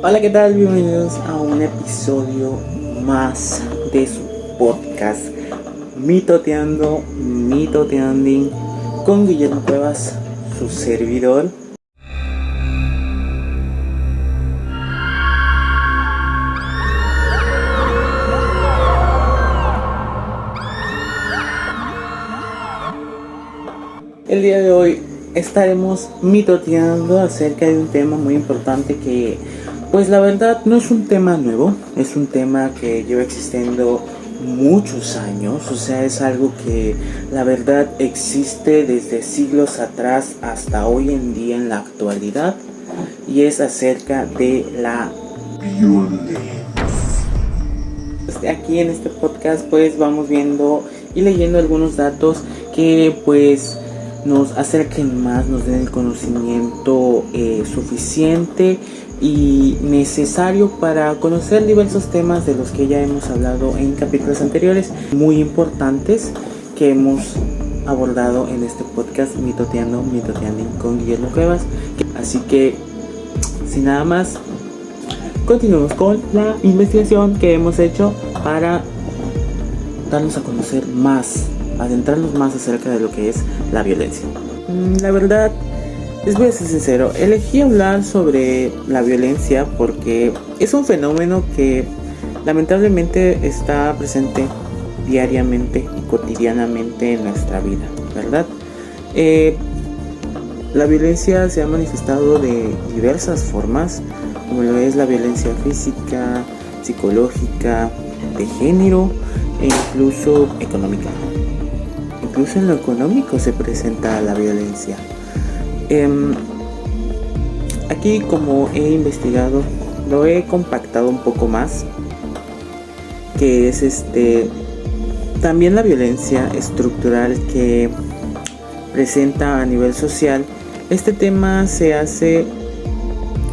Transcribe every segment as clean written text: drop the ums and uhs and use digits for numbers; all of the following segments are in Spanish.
Hola, ¿qué tal? Bienvenidos a un episodio más de su podcast Mitoteanding con Guillermo Cuevas, su servidor. El día de hoy estaremos mitoteando acerca de un tema muy importante que, pues la verdad, no es un tema nuevo, es un tema que lleva existiendo muchos años, o sea, es algo que la verdad existe desde siglos atrás hasta hoy en día en la actualidad, y es acerca de la violencia. Aquí en este podcast pues vamos viendo y leyendo algunos datos que pues nos acerquen más, nos den el conocimiento suficiente y necesario para conocer diversos temas de los que ya hemos hablado en capítulos anteriores, muy importantes que hemos abordado en este podcast Mitoteanding con Guillermo Cuevas. Así que sin nada más, continuemos con la investigación que hemos hecho para darnos a conocer más, adentrarnos más acerca de lo que es la violencia. La verdad, les voy a ser sincero, elegí hablar sobre la violencia porque es un fenómeno que lamentablemente está presente diariamente y cotidianamente en nuestra vida, ¿verdad? La violencia se ha manifestado de diversas formas, como lo es la violencia física, psicológica, de género e incluso económica. Incluso en lo económico se presenta la violencia. Aquí, como he investigado, lo he compactado un poco más, que es también la violencia estructural que presenta a nivel social. Este tema se hace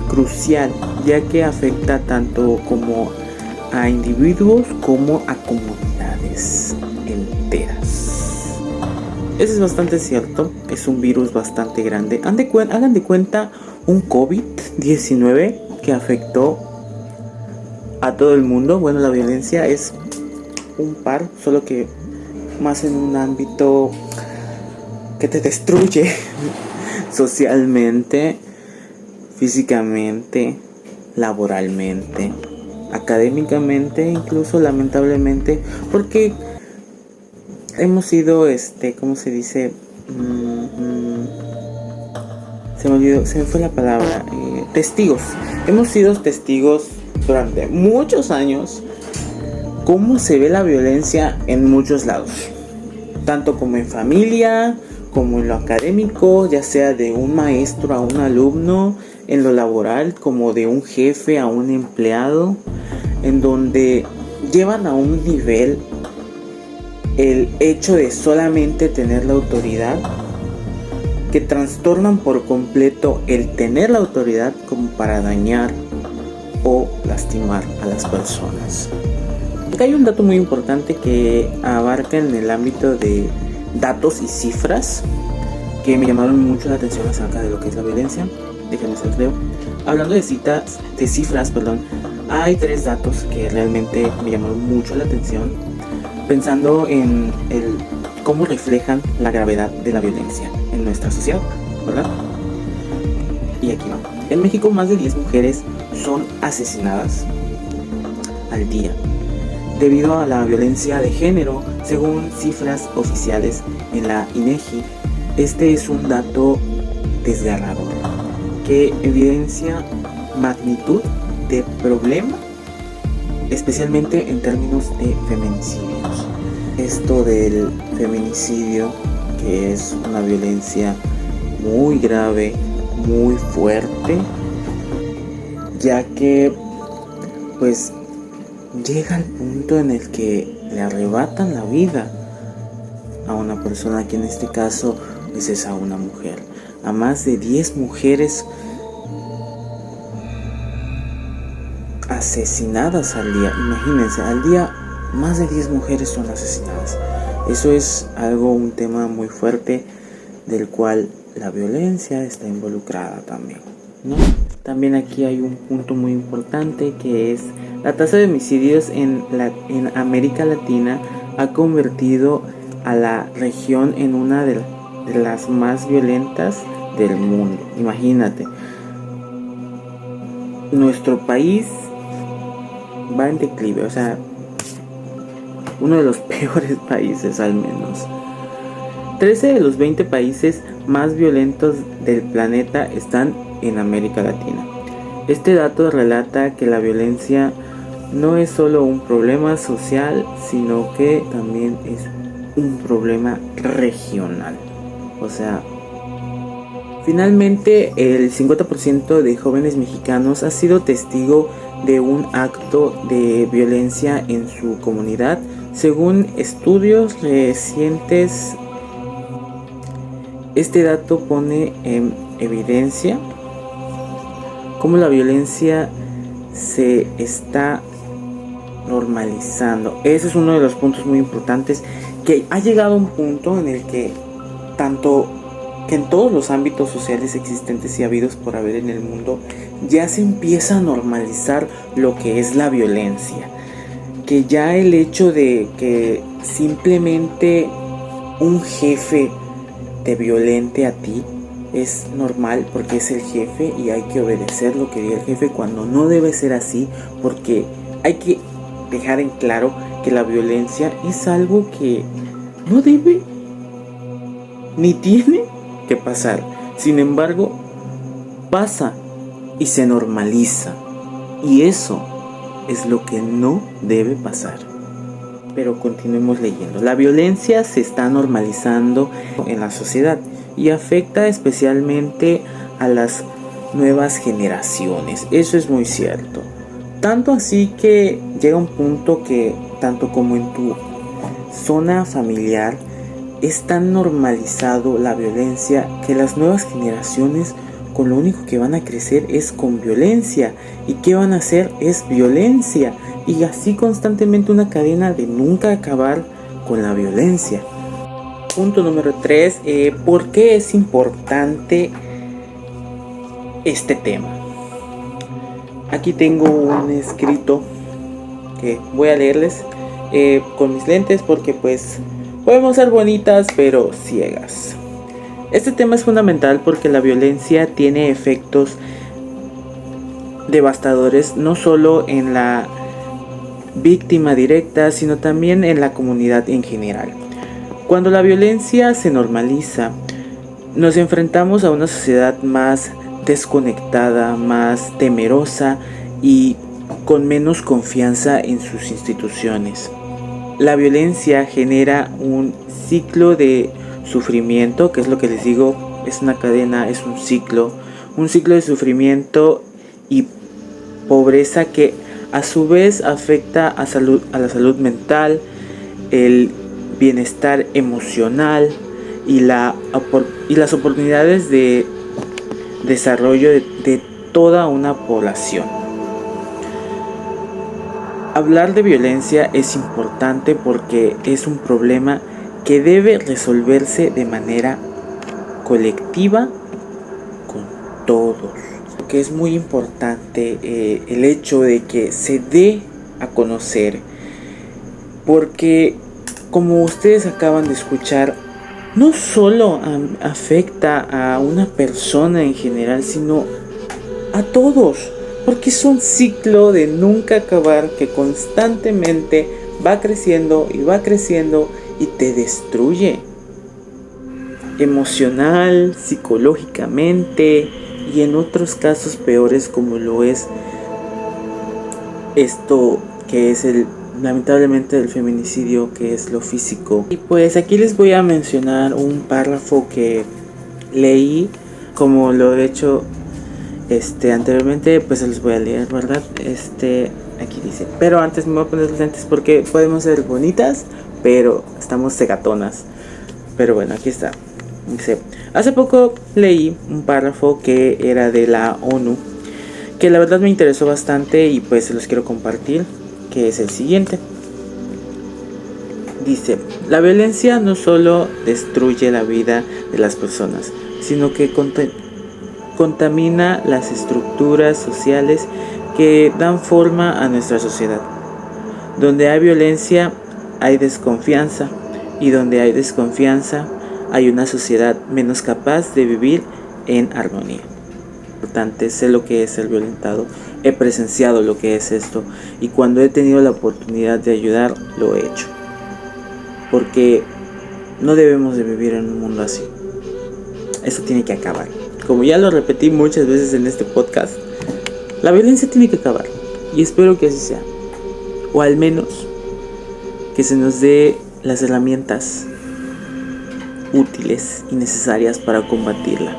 crucial, ya que afecta tanto como a individuos como a comunidades enteras. Eso es bastante cierto, es un virus bastante grande. Hagan de cuenta un COVID-19 que afectó a todo el mundo. Bueno, la violencia es un par, solo que más en un ámbito que te destruye socialmente, físicamente, laboralmente, académicamente, incluso lamentablemente, porque hemos sido ¿cómo se dice? Se me fue la palabra. Testigos. Hemos sido testigos durante muchos años cómo se ve la violencia en muchos lados, tanto como en familia, como en lo académico, ya sea de un maestro a un alumno, en lo laboral, como de un jefe a un empleado, en donde llevan a un nivel el hecho de solamente tener la autoridad, que trastornan por completo el tener la autoridad como para dañar o lastimar a las personas. Acá hay un dato muy importante que abarca en el ámbito de datos y cifras que me llamaron mucho la atención acerca de lo que es la violencia. Déjenme se los leo. Hablando de cifras, hay 3 datos que realmente me llamaron mucho la atención, pensando en cómo reflejan la gravedad de la violencia en nuestra sociedad, ¿verdad? Y aquí va. En México, más de 10 mujeres son asesinadas al día debido a la violencia de género, según cifras oficiales en la INEGI. Este es un dato desgarrador que evidencia magnitud de problema, especialmente en términos de feminicidios. Esto del feminicidio, que es una violencia muy grave, muy fuerte, ya que pues llega al punto en el que le arrebatan la vida a una persona, que en este caso es a una mujer. A más de 10 mujeres asesinadas al día. Imagínense, al día más de 10 mujeres son asesinadas. Eso es un tema muy fuerte, del cual la violencia está involucrada también, ¿no? También aquí hay un punto muy importante, que es la tasa de homicidios en América Latina ha convertido a la región en una de las más violentas del mundo. Imagínate, nuestro país va en declive, o sea, uno de los peores países al menos. 13 de los 20 países más violentos del planeta están en América Latina. Este dato relata que la violencia no es solo un problema social, sino que también es un problema regional. O sea, finalmente el 50% de jóvenes mexicanos ha sido testigo de un acto de violencia en su comunidad, según estudios recientes. Este dato pone en evidencia cómo la violencia se está normalizando. Ese es uno de los puntos muy importantes, que ha llegado a un punto en el que en todos los ámbitos sociales existentes y habidos por haber en el mundo, ya se empieza a normalizar lo que es la violencia. Que ya el hecho de que simplemente un jefe te violente a ti es normal, porque es el jefe y hay que obedecer lo que diga el jefe, cuando no debe ser así, porque hay que dejar en claro que la violencia es algo que no debe ni tiene que pasar. Sin embargo, pasa y se normaliza, y eso es lo que no debe pasar. Pero continuemos leyendo. La violencia se está normalizando en la sociedad y afecta especialmente a las nuevas generaciones. Eso es muy cierto. Tanto así que llega un punto que, tanto como en tu zona familiar, es tan normalizado la violencia que las nuevas generaciones con lo único que van a crecer es con violencia. ¿Y qué van a hacer? Es violencia. Y así constantemente, una cadena de nunca acabar con la violencia. Punto número 3. ¿Por qué es importante este tema? Aquí tengo un escrito que voy a leerles con mis lentes, porque pues podemos ser bonitas pero ciegas. Este tema es fundamental porque la violencia tiene efectos devastadores no solo en la víctima directa, sino también en la comunidad en general. Cuando la violencia se normaliza, nos enfrentamos a una sociedad más desconectada, más temerosa y con menos confianza en sus instituciones. La violencia genera un ciclo de sufrimiento, que es lo que les digo, es una cadena, es un ciclo de sufrimiento y pobreza que a su vez afecta a la salud mental, el bienestar emocional y las oportunidades de desarrollo de toda una población. Hablar de violencia es importante porque es un problema que debe resolverse de manera colectiva con todos. Que es muy importante el hecho de que se dé a conocer, porque como ustedes acaban de escuchar, no solo afecta a una persona en general, sino a todos, porque es un ciclo de nunca acabar que constantemente va creciendo y te destruye emocional, psicológicamente y en otros casos peores, como lo es esto que es lamentablemente el feminicidio, que es lo físico. Y pues aquí les voy a mencionar un párrafo que leí, como lo he hecho anteriormente, pues se los voy a leer, ¿verdad? Aquí dice: pero antes me voy a poner los lentes porque podemos ser bonitas, pero estamos cegatonas. Pero bueno, aquí está. Dice: hace poco leí un párrafo que era de la ONU, que la verdad me interesó bastante y pues se los quiero compartir, que es el siguiente. Dice: la violencia no solo destruye la vida de las personas, sino que contamina las estructuras sociales que dan forma a nuestra sociedad. Donde hay violencia, hay desconfianza, y donde hay desconfianza, hay una sociedad menos capaz de vivir en armonía. Importante, sé lo que es ser violentado, he presenciado lo que es esto, y cuando he tenido la oportunidad de ayudar, lo he hecho. Porque no debemos de vivir en un mundo así. Eso tiene que acabar. Como ya lo repetí muchas veces en este podcast, la violencia tiene que acabar. Y espero que así sea. O al menos que se nos dé las herramientas útiles y necesarias para combatirla.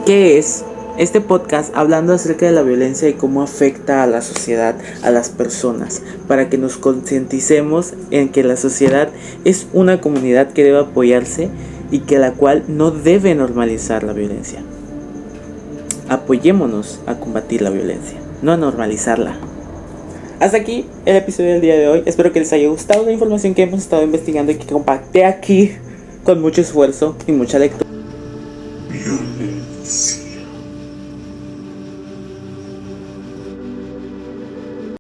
¿Qué es este podcast? Hablando acerca de la violencia y cómo afecta a la sociedad, a las personas, para que nos concienticemos en que la sociedad es una comunidad que debe apoyarse y que la cual no debe normalizar la violencia. Apoyémonos a combatir la violencia, no a normalizarla. Hasta aquí el episodio del día de hoy. Espero que les haya gustado la información que hemos estado investigando y que compacté aquí con mucho esfuerzo y mucha lectura.